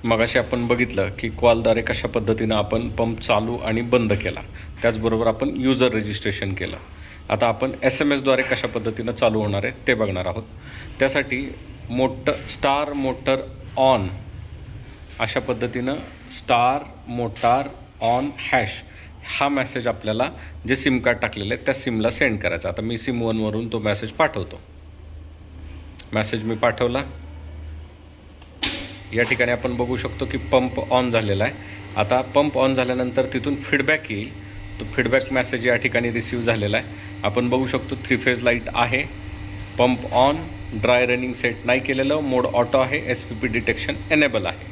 मगाशी आपण बघितलं की कॉलद्वारे कशा पद्धतीनं आपण पंप चालू आणि बंद केला, त्याचबरोबर आपण युजर रजिस्ट्रेशन केलं. आता आपण SMS द्वारे कशा पद्धतीनं चालू होणार आहे ते बघणार आहोत. त्यासाठी स्टार मोटर ऑन अशा पद्धतीनं स्टार मोटार ऑन हॅश हा मेसेज आपल्याला जे सिम कार्ड टाकलेलं आहे त्या सिमला सेंड करायचा. आता मी सिम 1 वरून तो मेसेज पाठवतो. मेसेज मी पाठवला. या ठिकाणी आपण बघू शकतो की पंप ऑन झालेला आहे. आता पंप ऑन झाल्यानंतर तिथून फीडबॅक येईल. तो फीडबॅक मेसेज या ठिकाणी रिसीव्ह झालेला आहे. आपण बघू शकतो 3 फेज लाईट आहे, pump on, dry running set नाही केलेलं, मोड ऑटो आहे, SPP डिटेक्शन एनेबल आहे,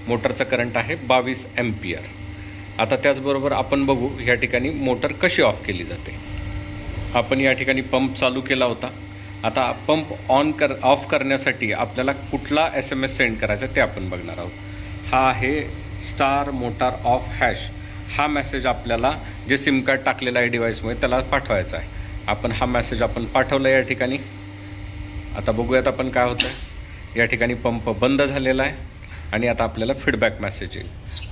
मोटरचा करंट आहे 22 एम्पियर. आता त्याचबरोबर आपण बघू या ठिकाणी मोटर कशी ऑफ केली जाते. आपण या ठिकाणी पंप चालू केला होता. आता पंप ऑफ करण्यासाठी आपल्याला कुठला SMS सेंड करायचा ते आपण बघणार आहोत. हा आहे स्टार मोटार ऑफ हॅश. हा मेसेज आपल्याला जे सिम कार्ड टाकलेला आहे डिव्हाइसमध्ये त्याला पाठवायचा आहे. आपण हा मेसेज पाठवला या ठिकाणी. आता बघूयात आपण काय होतं आहे. या ठिकाणी पंप बंद झालेला आहे आणि आता आपल्याला फीडबॅक मेसेज येईल.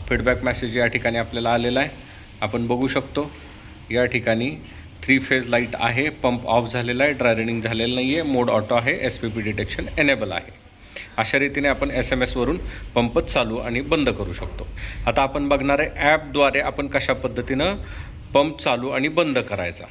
फीडबॅक मेसेज या ठिकाणी आपल्याला आलेला आहे. आपण बघू शकतो या ठिकाणी 3 फेज लाईट आहे, पंप ऑफ झालेला आहे, ड्राय रनिंग झालेलं नाही आहे, मोड ऑटो आहे, SPP डिटेक्शन एनेबल आहे. अशा रीतीने आपण SMS वरून पंप चालू आणि बंद करू शकतो. आता आपण बघणार आहे ॲपद्वारे आपण कशा पद्धतीनं पंप चालू आणि बंद करायचा.